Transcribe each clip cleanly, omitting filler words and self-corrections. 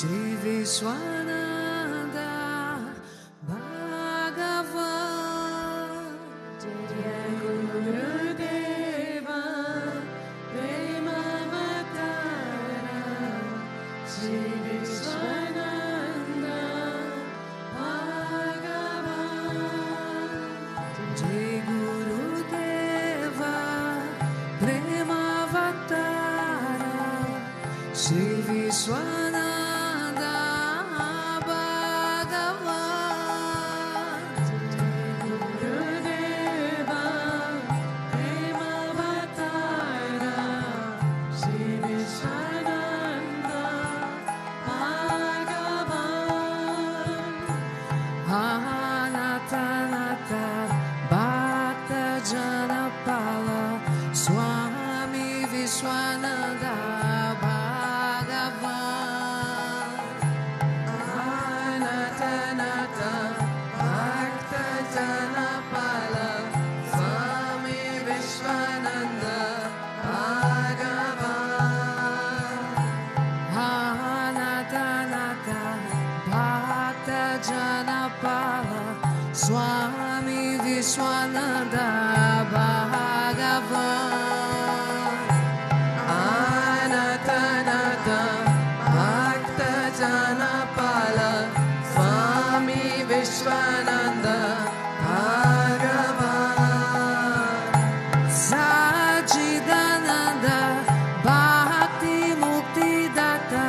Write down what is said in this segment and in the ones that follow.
Sri Vishwananda Bhagavan Jaya Guru Deva Premavatara Sri Vishwananda Bhagavan Jaya Vishwananda Bhagavan Gurudeva Prema Bhatara Sri Vishwananda Bhagavan Anatanata Bhakta Janapala Swami Vishwananda Bhagavan Anatanata Bhakta Janapala Swami Vishwananda Bhagavan Anatanata Bhakta Janapala Swami Vishwananda Bhagavan Anatanata Bhakta Janapala Swami Vishwananda Bhagavan Sachidananda Bhakti Mukti Datta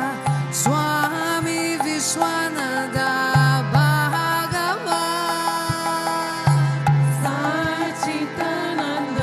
Swami Vishwananda Bhagavan Sachidananda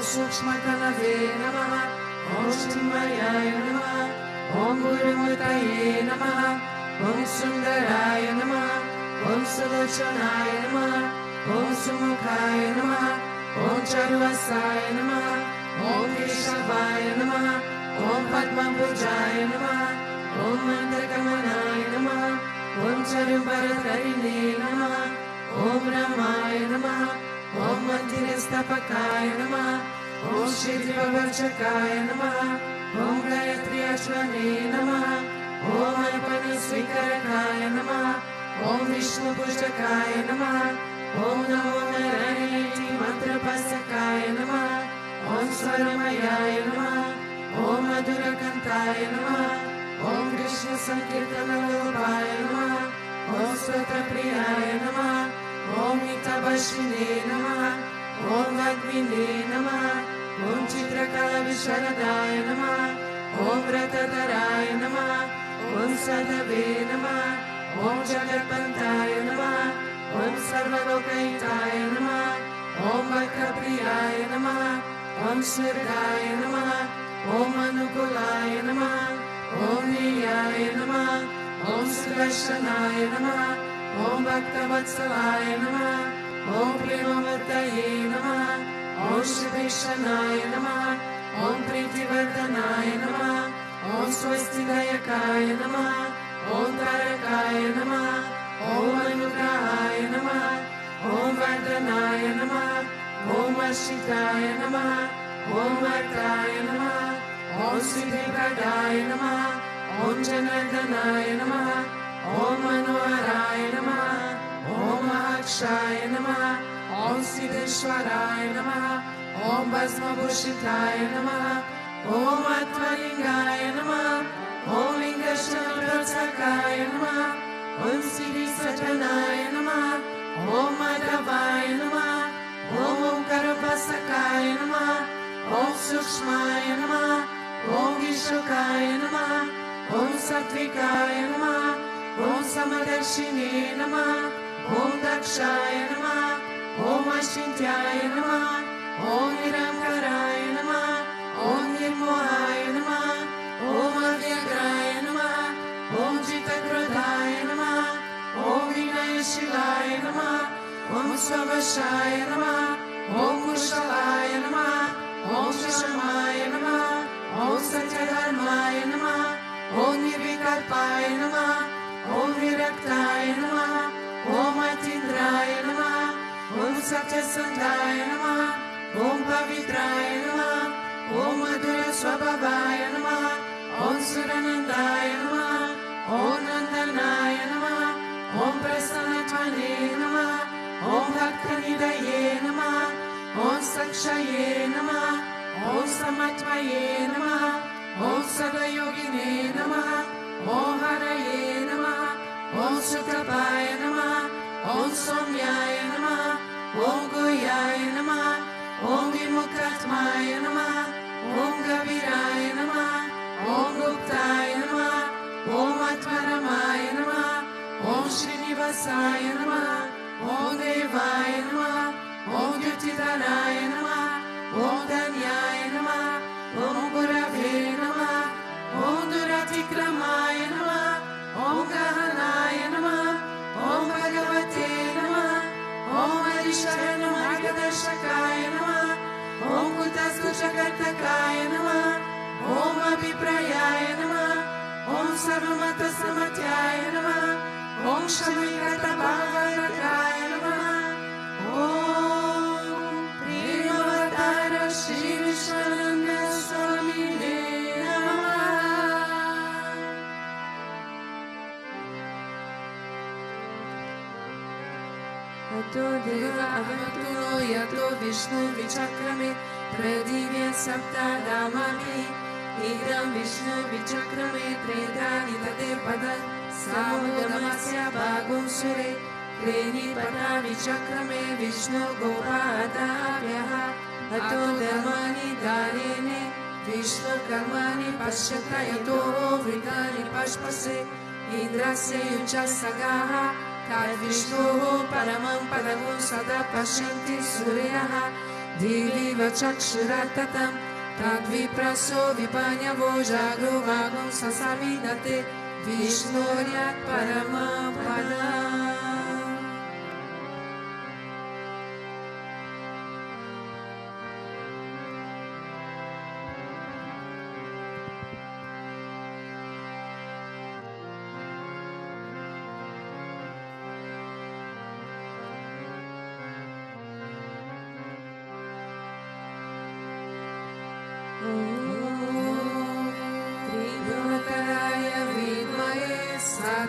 Sukshmatanave Namaha, Om Shrimayaya Namaha, Om Gurumutaye Namaha, Om Sundaraya Namaha, Om Sulochanaya Namaha, Om Sumukhaya Namaha, Om Charvasaya Namaha, Om Keshavaya Namaha, Om Padmabhujaya Namaha, Om Mandrakamanaya Namaha, Om Charubharatarine Namaha, Om Ramaya Namaha, Om Mandirastapakaya Namaha, Om Shrivavarchakaya Namaha, Om Gayatri Ashwane Namaha, Om Arpanasvikarakaya Namaha, Om Vishnu Pushtakaya Namaha, Om Namo Narayati Mantrapasakaya Namaha, Om Swaramayaya Namaha, Om Madhurakantaya Namaha, Om Krishna Sankirtana Lopaya Namaha, Om Swatapriyaya Namaha, Om Nitabashine Namaha, Om Vadmine Namaha, Om Chitrakala Visharadaya Namaha, Om Vratadaraya Namaha, Om Sadave Namaha, Om Jagatpantaya Namaha, Om Sarvalokaitaya Namaha, Om Bhaktapriyaya Namaha, Om Svirgaya Namaha, Om Anukulaya Namaha, Om Niyaya Namaha, Om Sudarshanaya Namaha, Om Bhaktavatsalaya Namaha, Om Premamurtaye Namaha, Om Shrivishanaya Namaha, Om Pritivardhanaya Namaha, Om Swastidayakaya Namaha, Om Tarakaya Namaha, Om Anugrahaya Namaha, Om Vardhanaya Namaha, Om Ashitaya Namaha, Om Artaya Namaha, Om Siddhipradaya Namaha, Om Janardhanaya Namaha, Om Manoharaya Namaha, Om Mahakshaya Namaha, Om Siddheshwaraya Namaha, Om Bhasmabhushitaya Namaha, Om Atmalingaya Namaha, Om Lingashanaprakaya Namaha, Om Siddhi Sajanaya Namaha, Om Madhavaya Namaha, Om Omkarapasakaya Namaha, Om Sukshmaya Namaha, Om Vishukaya Namaha, Om Satvikaya Namaha, Om Samadarshine Namaha, Om Dakshaya Namaha, Om Ashintyaya Namaha, Om Niramkaraya Namaha, Om Nirmohaya Namaha, Om Avyagraya Namaha, Om Jitakrodhaya Namaha, Om Vinayashilaya Namaha, Om Svavashaya Namaha, Om Kushalaya Namaha, Om Shamaya Namaha, Om Satyadharmaya Namaha, Om Nirvikalpaya Namaha, Om Viraktaya Namaha, Om Atindraya Namaha, Om Satyasandaya Namaha, Om Pavitraya Namaha, Om Madhura Swabhavaya Namaha, Om Suranandaya Namaha, Om Nandanaya Namaha, Om Prasannatvane Namaha, Om Bhaktanidaye Namaha, Om Sakshaye Namaha, Om Samatvaye Namaha, Om Sadayogine Namaha, Om Haraye Namaha, Om Sutapaya Namaha, Om Somyaya Namaha, Om Guyaya Namaha, Om Vimukhatmaya Namaha, Om Gaviraya Namaha, Om Guptaya Namaha, Om Atmaramaya Namaha, Om Srinivasaya Namaha, Om Devaya Namaha, Om Yutitaraya Namaha, Om Danyaya Namaha, Om Gurave Namaha, Om Duratikramaya Namaha, Om Gahanaya Namaha, Om Bhagavate Namaha, Om Adisharana Margadashakaya Namaha, Om Kutastu Chakartakaya Namaha, Om Abhiprayaya Namaha, Om Sarvamata Samatyaya Namaha, Om Shamikata Bhagavataya Namaha, Om Premavatara Sri Vishwananda Swami Namaha. Ato Deva Avatuno Yato Vishnu Vichakrame Pradivya Sapta Damami Idam Vishnu Vichakrame Tredani Tate Pada Samudamasya Bhagum Sure Treni Pada Vichakrame Vishnu Gopadavyaha Ato Dhamani Dharene Vishnu Karmani Pashyata Yato Vritani Pashpase Indrasya Yuchasagaha Tad Vishnu Paramam Padagum Sada Pashyanti Suryaha Diviva Chakshuratatam Tadvipraso Vipanyavo Jagro Vagam Sasavidate Vishnuryat Paramahamsa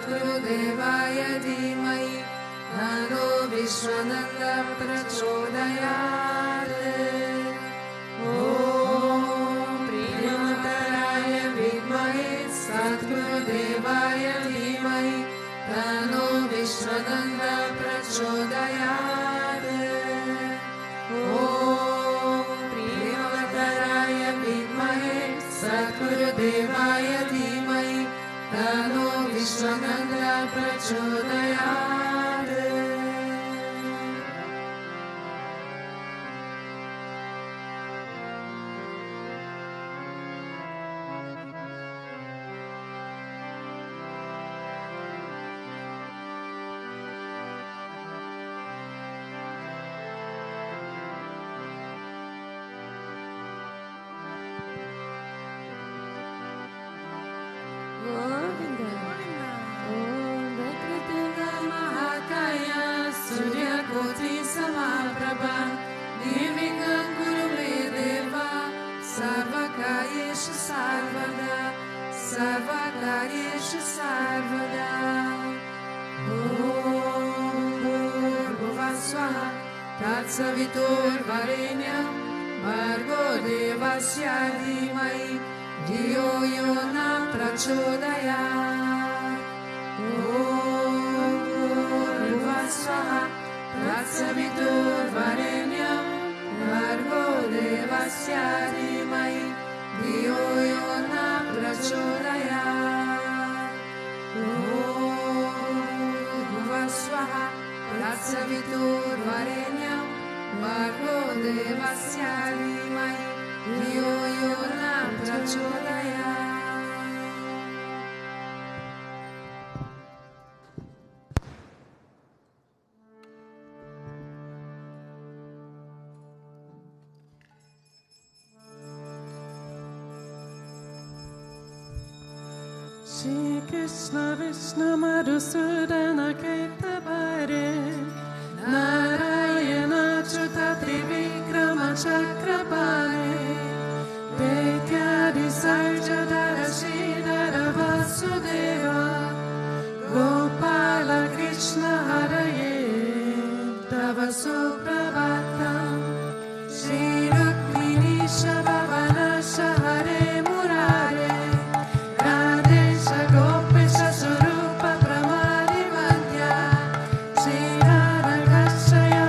Gurudevaya Dhimai Nano Vishwananda Prachodayate Om Priyamataya Vidmahe Satgurudevaya Dhimai Nano Vishwananda Prachodayate Om Priyamataya Vidmahe Satgurudevaya Dhimai Nano Vishwananda Prachodayate Sarvakaryeshu sarvada Om Bhurvasvaha Tatsavitur Varenyam Bhargo Devasya Dhimai Dhiyo Yona Prachodayat Om Bhurvasvaha Tatsavitur Varenyam Bhargo Devasya Dhimai Dhiyo Yona Prachodayat Om Bhurvasvaha Tatsavitur Varenyam Bhargo Devasya Dhimai Dhiyo Yona Prachodayat. Shri Krishna Vishnu Madhusudana Ketabare Narayana Chuta Trivikrama Chakrapane Detyadi Sarjadara Sridhara Vasudeva Gopala Krishna Haraye Tava Suprabhatam Shri Rukmini Shabhavana Shahare Murare Gopesha Surupa Pramadi Vandya Shri Radha Kashaya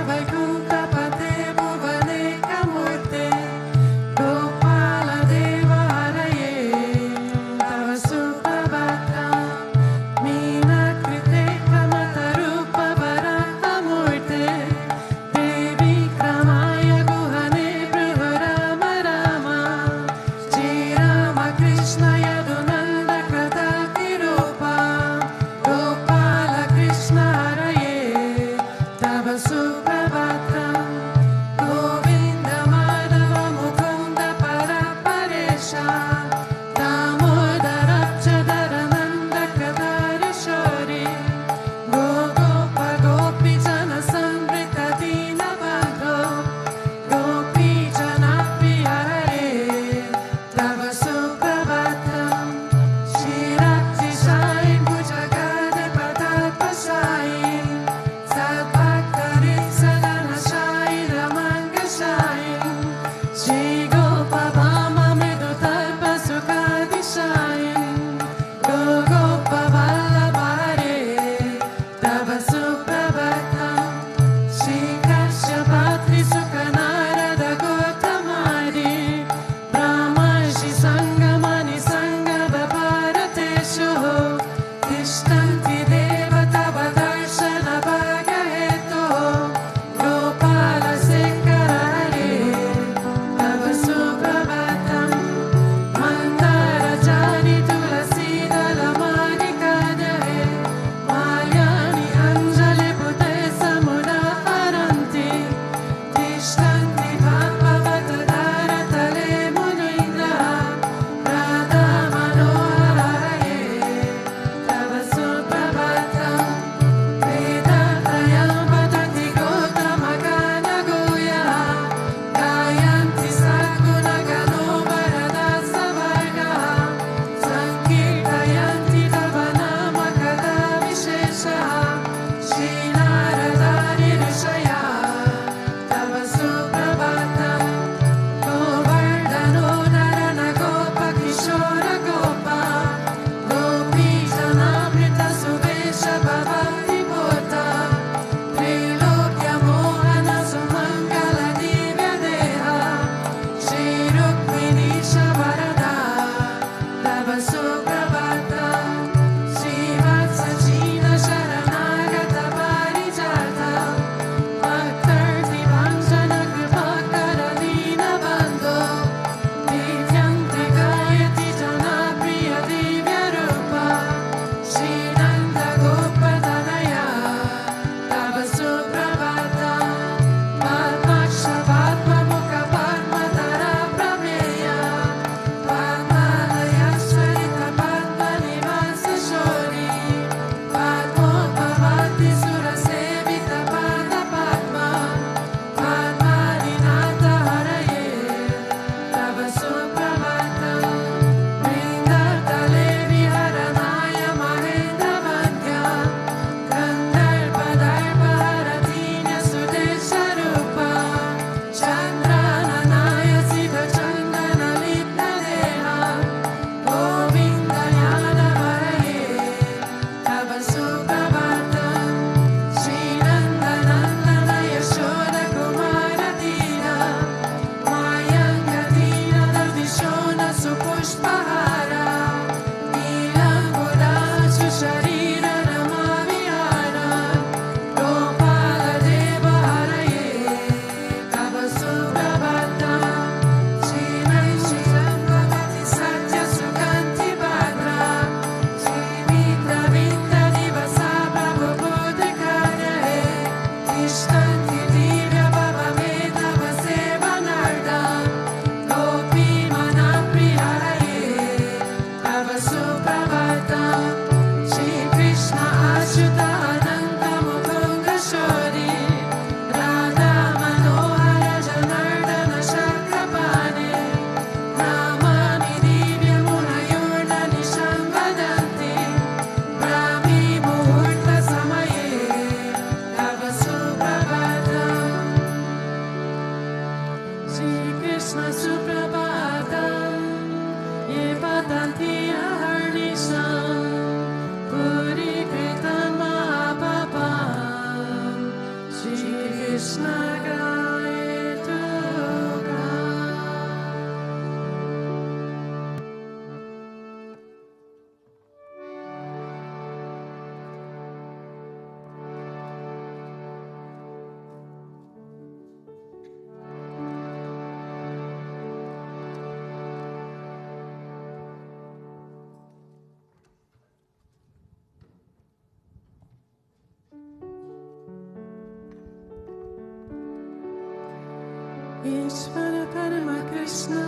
Ishvara Parama Krishna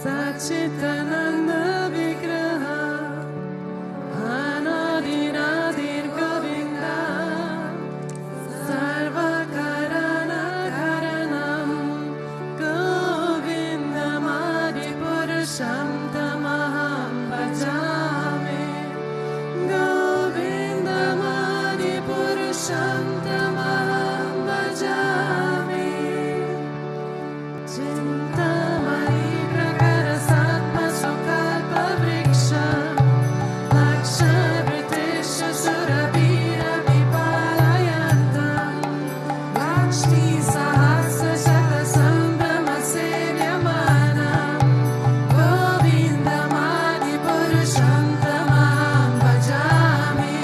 Sachitananda Vigraha Anadiradir Govinda Sarva Karana Karanam Govinda Madi Purusham Tamaham Bhajami Govinda Madi Purusham Tamaham Bhajami Chintamani Prakara Satma Sukalpa Vriksha Laksha Britesha Surabhira Vipalayantam Lakshmi Sahasra Shata Sambrama Sevyamanam Govinda Madi Purusham Tamaham Bhajami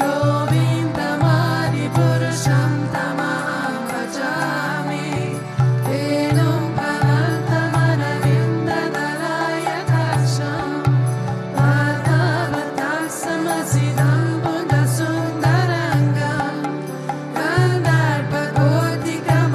Govinda Madi Purusham Tamaham Bhajami Vedam Pavantamanavinda Dalaya Daksham Padavataksamasidam Buddha Sundarangam Gandharpa Kotikam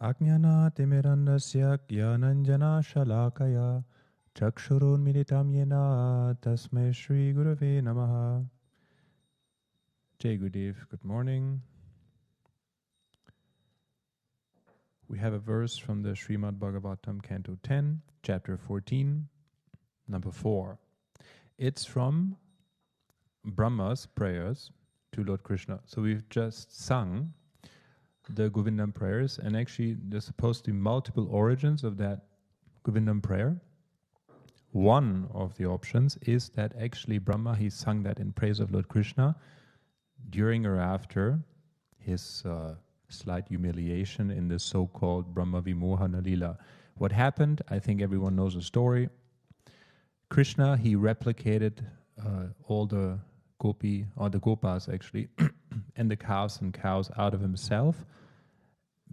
Ajnana timirandasya jnananjana shalakaya chakshurun militam yena tasmai Shri Gurave Namaha. Jai Gurudev, good morning. We have a verse from the Srimad Bhagavatam, Canto 10, Chapter 14, number 4. It's from Brahma's prayers to Lord Krishna. So we've just sung the Govindam prayers, and actually there's supposed to be multiple origins of that Govindam prayer. One of the options is that actually Brahma, he sung that in praise of Lord Krishna during or after his slight humiliation in the so-called Brahma Vimohana Lila. What happened? I think everyone knows the story. Krishna, he replicated all the gopas actually, and the calves and cows out of himself,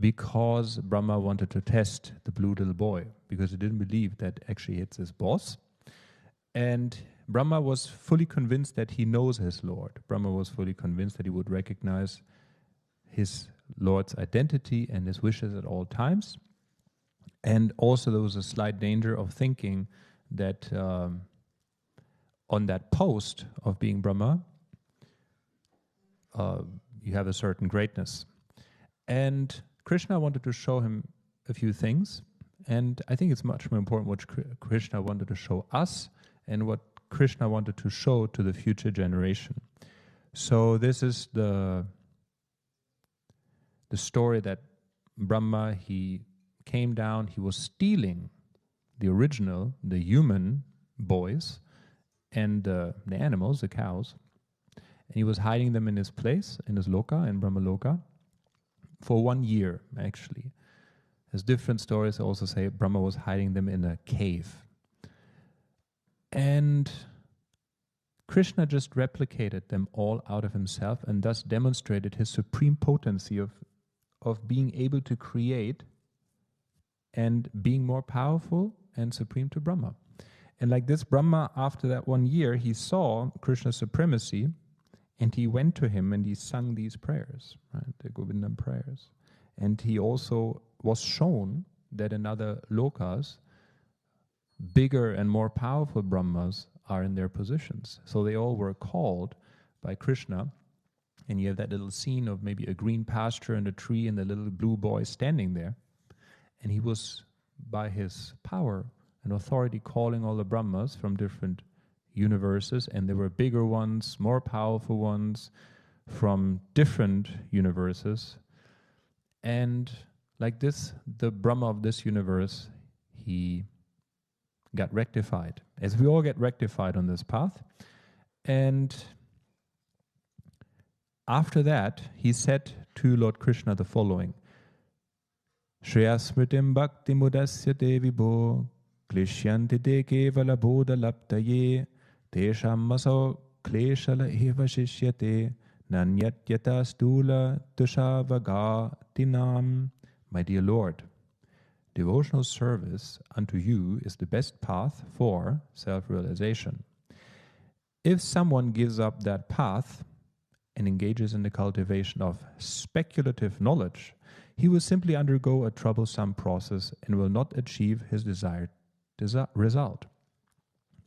because Brahma wanted to test the blue little boy, because he didn't believe that actually it's his boss. And Brahma was fully convinced that he knows his Lord. Brahma was fully convinced that he would recognize his Lord's identity and his wishes at all times. And also there was a slight danger of thinking that on that post of being Brahma, you have a certain greatness. And Krishna wanted to show him a few things, and I think it's much more important what Krishna wanted to show us and what Krishna wanted to show to the future generation. So this is the story that Brahma, he came down, he was stealing the original, the human boys and the animals, the cows, and he was hiding them in his place, in his loka, in Brahma Loka, for 1 year, actually. There's different stories also say Brahma was hiding them in a cave. And Krishna just replicated them all out of himself and thus demonstrated his supreme potency of being able to create and being more powerful and supreme to Brahma. And like this, Brahma, after that 1 year, he saw Krishna's supremacy, and he went to him and he sung these prayers, right, the Govindam prayers. And he also was shown that in other lokas, bigger and more powerful Brahmas are in their positions. So they all were called by Krishna. And you have that little scene of maybe a green pasture and a tree and the little blue boy standing there. And he was, by his power and authority, calling all the Brahmas from different universes, and there were bigger ones, more powerful ones from different universes. And like this, the Brahma of this universe, he got rectified, as we all get rectified on this path. And after that, he said to Lord Krishna the following: Shreya smritim bhakti mudasya devi bo klishyanti de kevala bodha laptaye tesham maso kleshala eva shishyate nanyatyata stula tushavaga tinam. My dear Lord, devotional service unto you is the best path for self-realization. If someone gives up that path and engages in the cultivation of speculative knowledge, he will simply undergo a troublesome process and will not achieve his desired result.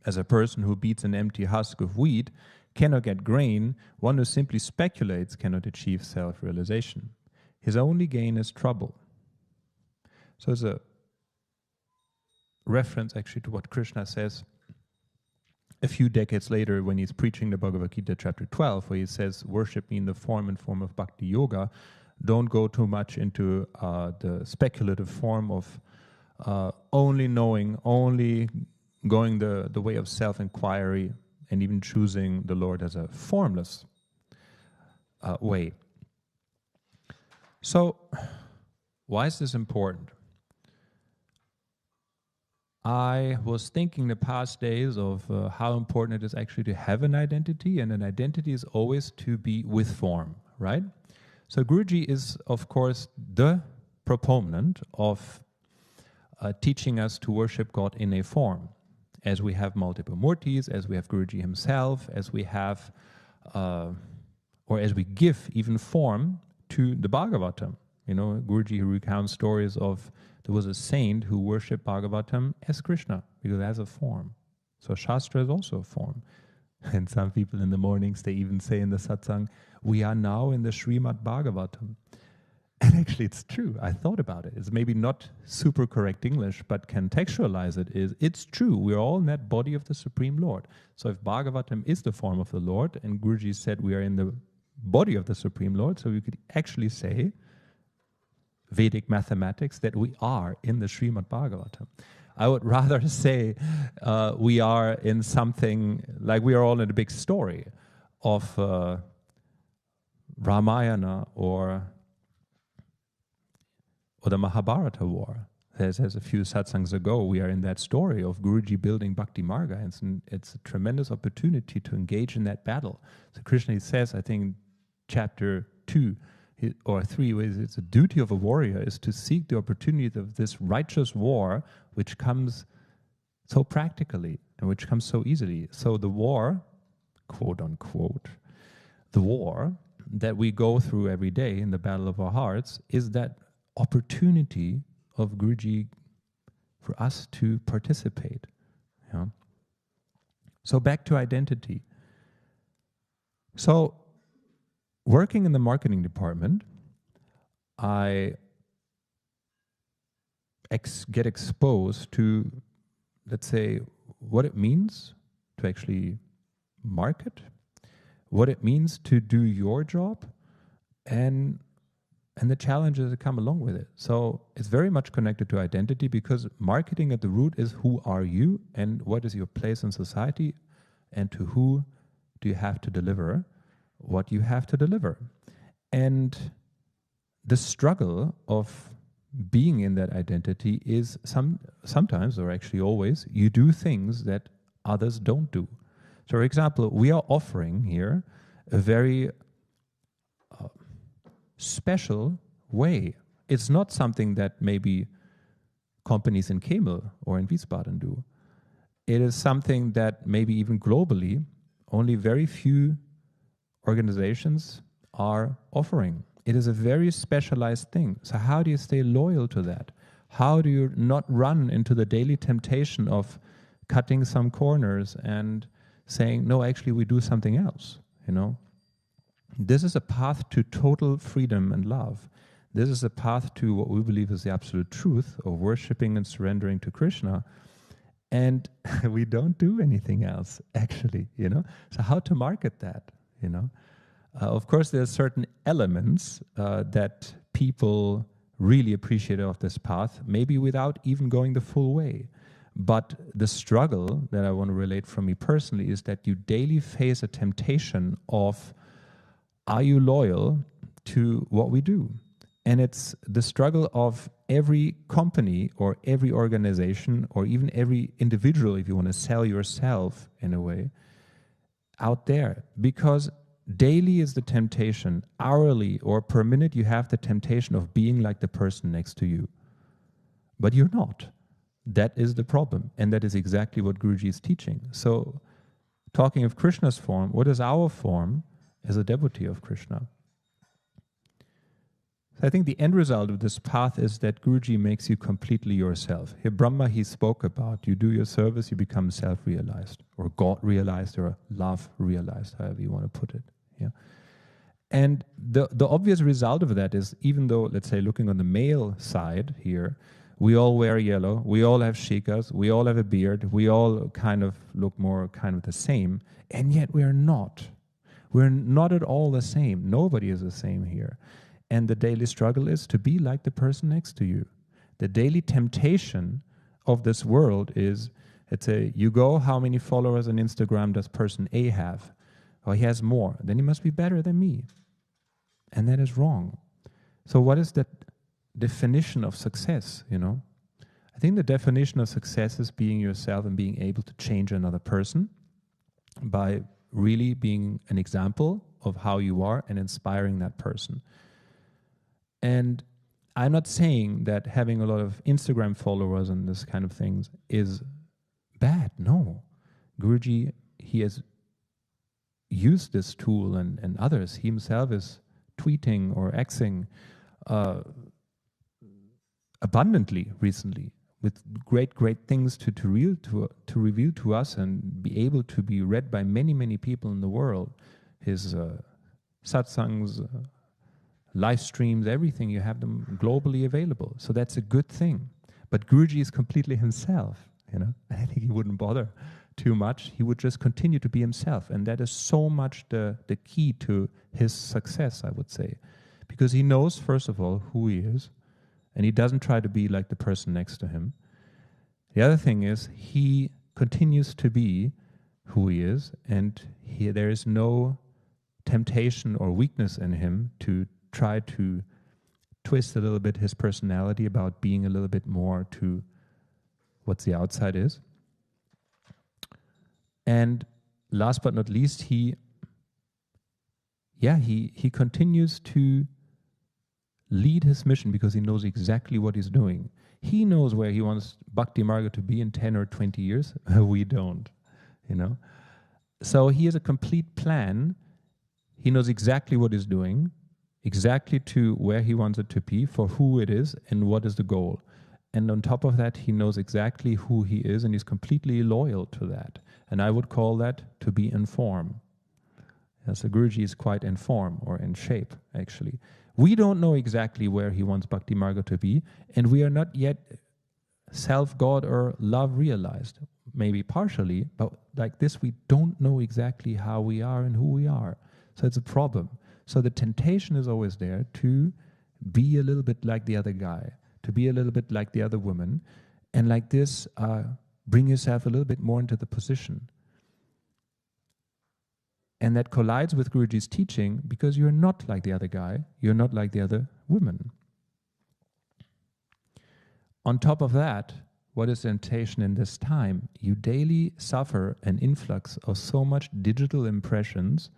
As a person who beats an empty husk of wheat cannot get grain, one who simply speculates cannot achieve self-realization. His only gain is trouble. So it's a reference actually to what Krishna says a few decades later when he's preaching the Bhagavad Gita chapter 12, where he says, worship me in the form and form of bhakti yoga. Don't go too much into the speculative form of only knowing, only going the way of self-inquiry, and even choosing the Lord as a formless way. So, why is this important? I was thinking the past days of how important it is actually to have an identity, and an identity is always to be with form, right? So Guruji is, of course, the proponent of teaching us to worship God in a form, as we have multiple murtis, as we have Guruji himself, as we have, or as we give even form to the Bhagavatam, You know, Guruji recounts stories of there was a saint who worshipped Bhagavatam as Krishna because as a form. So Shastra is also a form. And some people in the mornings, they even say in the satsang, we are now in the Srimad Bhagavatam. And actually it's true. I thought about it. It's maybe not super correct English, but contextualize it is, it's true. We're all in that body of the Supreme Lord. So if Bhagavatam is the form of the Lord, and Guruji said we are in the body of the Supreme Lord, so we could actually say, Vedic mathematics, that we are in the Srimad Bhagavatam. I would rather say we are in something, like we are all in a big story of Ramayana or the Mahabharata war. There's a few satsangs ago, we are in that story of Guruji building Bhakti Marga. It's a tremendous opportunity to engage in that battle. So Krishna says, I think, chapter 2 or 3, it's a duty of a warrior is to seek the opportunity of this righteous war, which comes so practically and which comes so easily. So the war, quote unquote, the war that we go through every day in the battle of our hearts is that opportunity of Guruji for us to participate. Yeah. So back to identity. So working in the marketing department, I get exposed to, let's say, what it means to actually market, what it means to do your job, and the challenges that come along with it. So it's very much connected to identity, because marketing at the root is who are you and what is your place in society, and to who do you have to deliver what you have to deliver. And the struggle of being in that identity is sometimes, or actually always, you do things that others don't do. So for example, we are offering here a very special way. It's not something that maybe companies in Kemel or in Wiesbaden do. It is something that maybe even globally only very few organizations are offering. It is a very specialized thing. So how do you stay loyal to that? How do you not run into the daily temptation of cutting some corners and saying, no, actually we do something else, you know? This is a path to total freedom and love. This is a path to what we believe is the absolute truth of worshipping and surrendering to Krishna. And we don't do anything else, actually, you know? So how to market that, you know? Of course, there are certain elements that people really appreciate of this path, maybe without even going the full way. But the struggle that I want to relate from me personally is that you daily face a temptation of, are you loyal to what we do? And it's the struggle of every company or every organization or even every individual, if you want to sell yourself in a way, out there. Because daily is the temptation, hourly or per minute you have the temptation of being like the person next to you. But you're not. That is the problem. And that is exactly what Guruji is teaching. So talking of Krishna's form, what is our form as a devotee of Krishna? So I think the end result of this path is that Guruji makes you completely yourself. Here Brahma, he spoke about, you do your service, you become self-realized, or God-realized, or love-realized, however you want to put it. Yeah. And the obvious result of that is, even though, let's say, looking on the male side here, we all wear yellow, we all have shikas, we all have a beard, we all kind of look more kind of the same, and yet we're not. We're not at all the same. Nobody is the same here. And the daily struggle is to be like the person next to you. The daily temptation of this world is, let's say, you go, how many followers on Instagram does person A have? Oh, he has more. Then he must be better than me. And that is wrong. So what is the definition of success, you know? I think the definition of success is being yourself and being able to change another person by really being an example of how you are and inspiring that person. And I'm not saying that having a lot of Instagram followers and this kind of things is bad. No. Guruji, he has used this tool and others. He himself is tweeting or Xing abundantly recently, with great things to reveal to us and be able to be read by many people in the world. His satsangs, live streams, everything, you have them globally available. So that's a good thing. But Guruji is completely himself, you know. I think he wouldn't bother too much. He would just continue to be himself. And that is so much the key to his success, I would say. Because he knows, first of all, who he is. And he doesn't try to be like the person next to him. The other thing is he continues to be who he is, and there is no temptation or weakness in him to try to twist a little bit his personality about being a little bit more to what the outside is. And last but not least, he continues to lead his mission because he knows exactly what he's doing. He knows where he wants Bhakti Marga to be in 10 or 20 years. We don't, you know. So he has a complete plan. He knows exactly what he's doing, exactly to where he wants it to be, for who it is, and what is the goal. And on top of that, he knows exactly who he is, and he's completely loyal to that. And I would call that to be in form. So Guruji is quite in form, or in shape, actually. We don't know exactly where he wants Bhakti Marga to be, and we are not yet self-God or love-realized. Maybe partially, but like this, we don't know exactly how we are and who we are. So it's a problem. So the temptation is always there to be a little bit like the other guy, to be a little bit like the other woman, and like this, bring yourself a little bit more into the position. And that collides with Guruji's teaching because you're not like the other guy, you're not like the other woman. On top of that, what is the temptation in this time? You daily suffer an influx of so much digital impressions,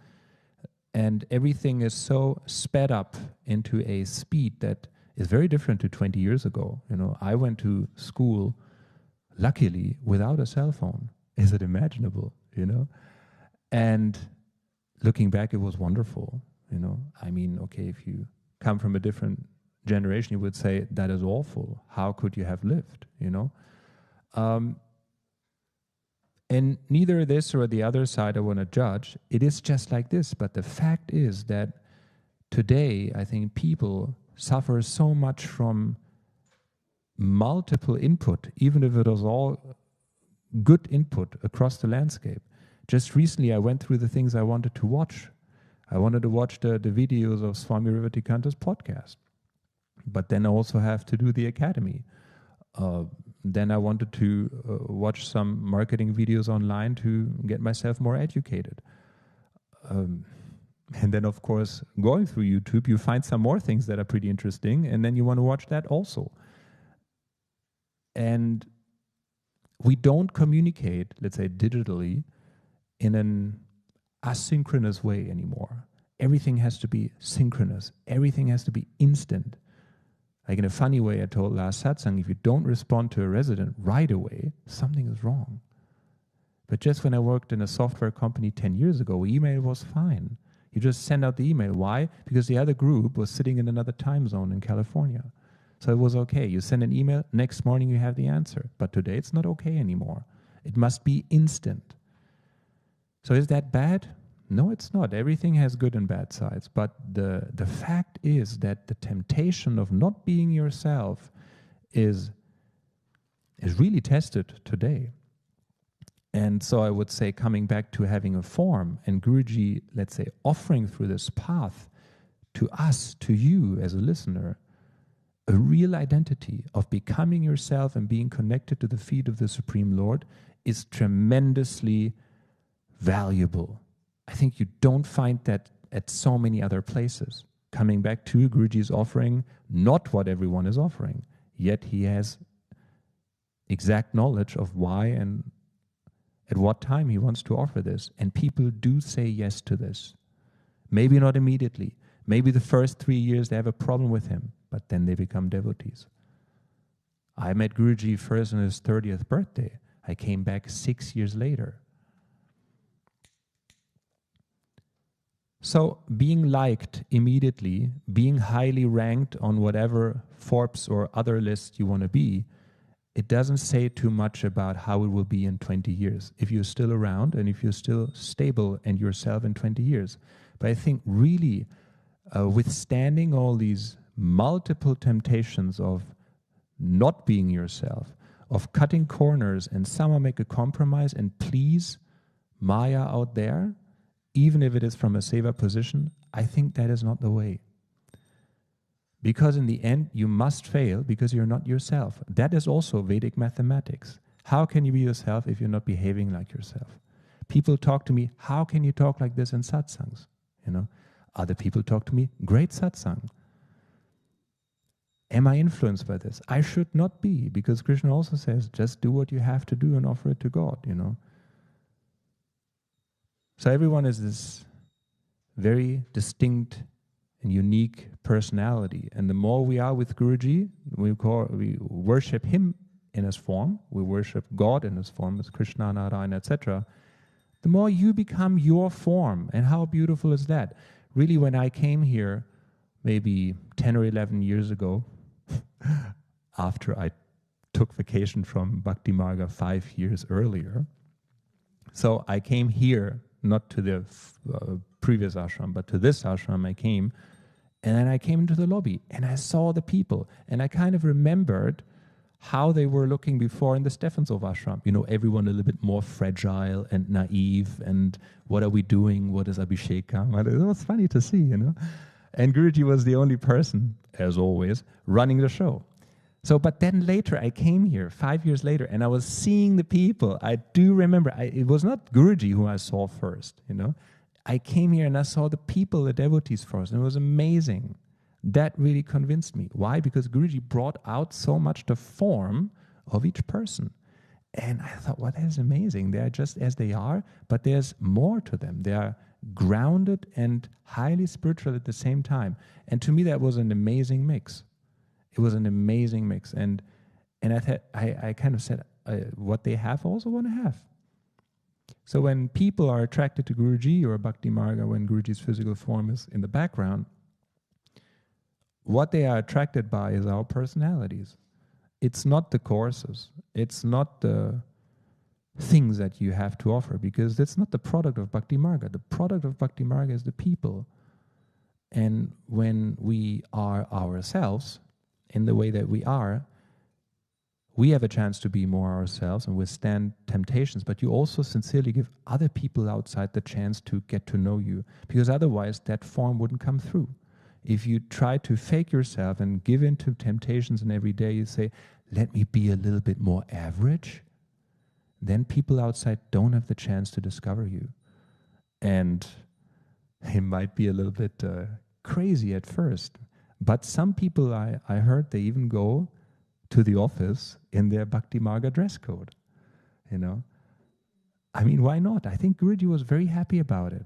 and everything is so sped up into a speed that is very different to 20 years ago. You know, I went to school, luckily, without a cell phone. Is it imaginable, you know? And looking back, it was wonderful, you know. I mean, okay, if you come from a different generation, you would say, that is awful. How could you have lived, you know? And neither this or the other side I want to judge. It is just like this. But the fact is that today, I think people suffer so much from multiple input, even if it was all good input across the landscape. Just recently, I went through the things I wanted to watch. I wanted to watch the videos of Swami Vivekananda's podcast. But then I also have to do the academy. Then I wanted to watch some marketing videos online to get myself more educated. And then, of course, going through YouTube, you find some more things that are pretty interesting, and then you want to watch that also. And we don't communicate, let's say, digitally in an asynchronous way anymore. Everything has to be synchronous. Everything has to be instant. Like in a funny way, I told last satsang, if you don't respond to a resident right away, something is wrong. But just when I worked in a software company 10 years ago, email was fine. You just send out the email. Why? Because the other group was sitting in another time zone in California. So it was okay. You send an email, next morning you have the answer. But today it's not okay anymore. It must be instant. So is that bad? No, it's not. Everything has good and bad sides. But the fact is that the temptation of not being yourself is really tested today. And so I would say, coming back to having a form, and Guruji, let's say, offering through this path to us, to you as a listener, a real identity of becoming yourself and being connected to the feet of the Supreme Lord is tremendously valuable. I think you don't find that at so many other places. Coming back to Guruji's offering, not what everyone is offering, yet he has exact knowledge of why and at what time he wants to offer this. And people do say yes to this. Maybe not immediately. Maybe the first 3 years they have a problem with him, but then they become devotees. I met Guruji first on his 30th birthday. I came back 6 years later. So being liked immediately, being highly ranked on whatever Forbes or other list you want to be, it doesn't say too much about how it will be in 20 years, if you're still around and if you're still stable and yourself in 20 years. But I think really withstanding all these multiple temptations of not being yourself, of cutting corners and somehow make a compromise and please Maya out there, even if it is from a seva position, I think that is not the way. Because in the end, you must fail because you're not yourself. That is also Vedic mathematics. How can you be yourself if you're not behaving like yourself? People talk to me, how can you talk like this in satsangs? You know, other people talk to me, great satsang. Am I influenced by this? I should not be, because Krishna also says, just do what you have to do and offer it to God, you know. So everyone is this very distinct and unique personality. And the more we are with Guruji, we worship him in his form, we worship God in his form as Krishna, Narayana, etc., the more you become your form. And how beautiful is that? Really, when I came here, maybe 10 or 11 years ago, after I took vacation from Bhakti Marga 5 years earlier, so I came here, not to the previous ashram, but to this ashram I came, and then I came into the lobby, and I saw the people, and I kind of remembered how they were looking before in the Stefansov ashram. You know, everyone a little bit more fragile and naive, and what are we doing? What is Abhishekam? It was funny to see, you know. And Guruji was the only person, as always, running the show. So, but then later I came here, 5 years later, and I was seeing the people. I do remember, it was not Guruji who I saw first, you know. I came here and I saw the people, the devotees first, and it was amazing. That really convinced me. Why? Because Guruji brought out so much the form of each person. And I thought, well, that is amazing. They are just as they are, but there's more to them. They are grounded and highly spiritual at the same time. And to me, that was an amazing mix. It was an amazing mix. And I kind of said, what they have, I also want to have. So when people are attracted to Guruji or Bhakti Marga, when Guruji's physical form is in the background, what they are attracted by is our personalities. It's not the courses. It's not the things that you have to offer, because that's not the product of Bhakti Marga. The product of Bhakti Marga is the people. And when we are ourselves, in the way that we are, we have a chance to be more ourselves and withstand temptations, but you also sincerely give other people outside the chance to get to know you, because otherwise that form wouldn't come through. If you try to fake yourself and give in to temptations and every day you say, let me be a little bit more average, then people outside don't have the chance to discover you. And it might be a little bit crazy at first, but some people, I heard, they even go to the office in their Bhakti Marga dress code, you know. I mean, why not? I think Guruji was very happy about it.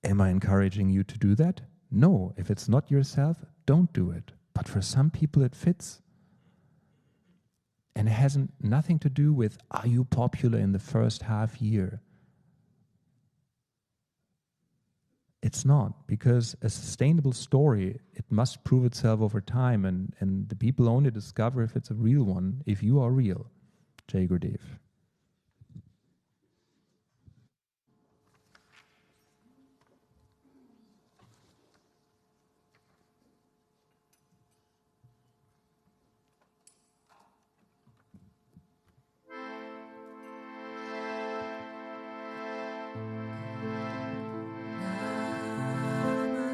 Am I encouraging you to do that? No. If it's not yourself, don't do it. But for some people it fits. And it has nothing to do with, are you popular in the first half year? It's not, because a sustainable story, it must prove itself over time, and the people only discover if it's a real one, if you are real. Jai Gurudev.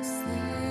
Namaste,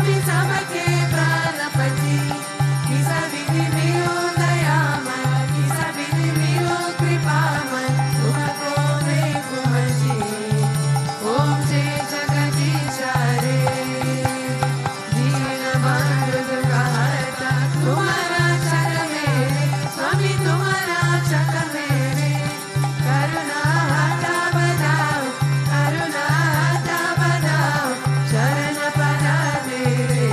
स्वामी सबके प्राणपति किसा विधि मिलो दयामय किसा विधि मिलो कृपामय तुमको देखो जी ओम जय जगदीश रे दीन बंधु दुखहर्ता तुम्हारा चरण मेरे स्वामी तुम्हारा चरण मेरे करुणा हाथा बधाओ करुणा हाथा बधाओ शरण पना तेरे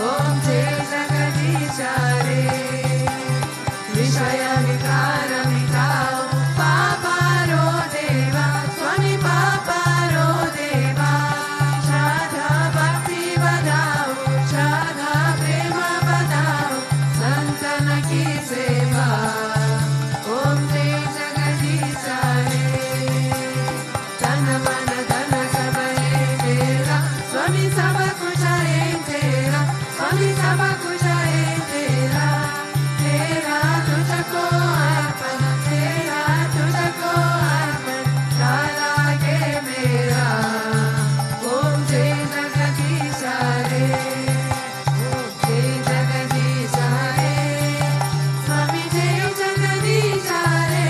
ओम जय जगदीश रे विषय विकार मिटाओ पापारो देवा स्वामी पापारो देवा श्रद्धा भक्ति बधाओ श्रद्धा प्रेम बधाओ संतन की सेवा ओम जय जगदीश रे तन मन धन सब है तेरा स्वामी सब कुछ है तेरा स्वामी सब कुछ है तेरा तेरा तुझको अर्पण तेरा तुझको अर्पण डाला के मेरा ओम जय जगदीश रे ओम जय जगदीश रे स्वामी जय जगदीश रे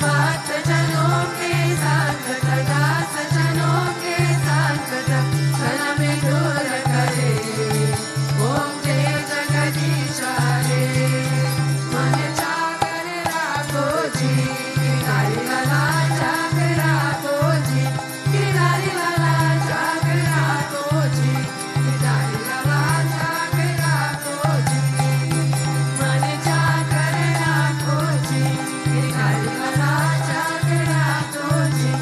भक्त जनों के संकट दास जनों के संकट क्षण में दूर करे ओम जय जगदीश रे मन जागर राखो जी गिरधारी लाला जागर राखो जी गिरधारी लाला जागर राखो जी गिरधारी लाला जागर राखो जी मन जागर राखो जी गिरधारी लाला जागर राखो जी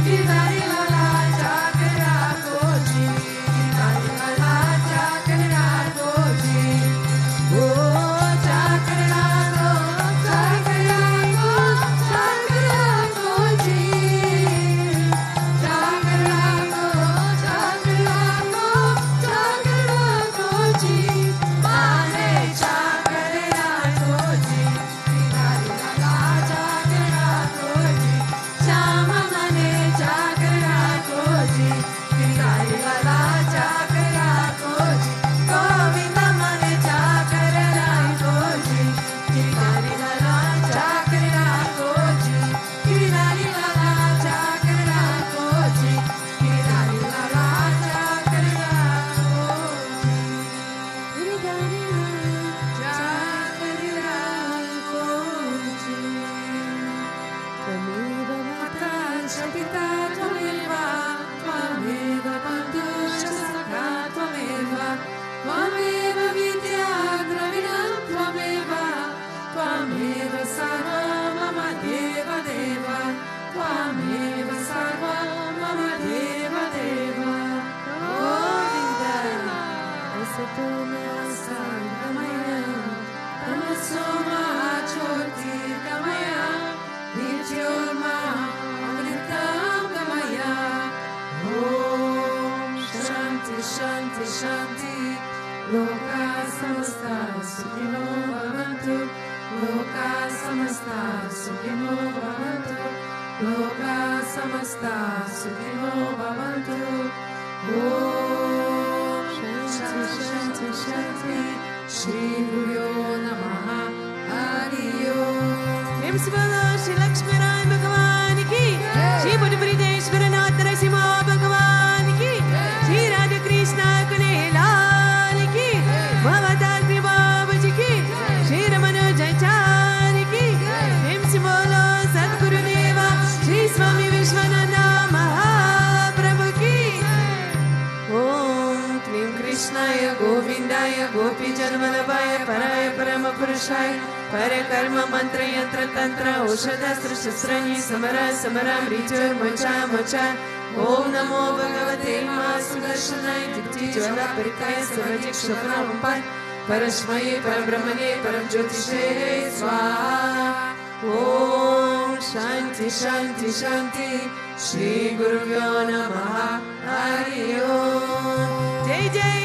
गिरधारी लाला जागर राखो जी गिरधारी लाला जागर राखो जी ओ जागर राखो जागर राखो जागर राखो जी जागर राखो जागर राखो जागर राखो जी माने जागर राखो जी गिरधारी लाला जागर राखो जी श्याम मने जागर राखो जी गिरधारी लाला जागर राखो जी गोविंद मने जागर राखो जी गिरधारी लाला जागर राखो जी गिरधारी लाला जागर राखो जी गिरधारी लाला जागर राखो जी Girdhari Shanti Shanti Loka Samasta Sukhino Bhavantu Loka Samasta Sukhino Bhavantu Loka Samasta Sukhino Bhavantu Om Shanti Shanti Shanti Shri Guryo Namaha Hari Om Prem se bola Shri Lakshmi Rai Bhagavan ki Shri Bhutabhrteshwarnath Bhagavan ki Shri Radha Krishna Kune Lal ki Bhavatagri Babaji ki Shri Ramana Jayacharya ki Prem se bola Sadguru Deva Sri Swami Vishwananda Mahaprabhu ki Om Klim Krishnaya Govindaya Gopi Janmalabhaya Paraya Parama Purushaya Parakarma Mantra Yantra Tantra Oshadastra Shastrani Samara Samara Mrityur Mocha Mocha Om Namo Bhagavate Sudarshanaya Dipti Jvala Parikaya Savajik Shapana Rumpai Parashmaye Parabrahmane Paramjyotishe Swaha Om Shanti Shanti Shanti Shri Guruvyo Namaha Hari Om Jai Jai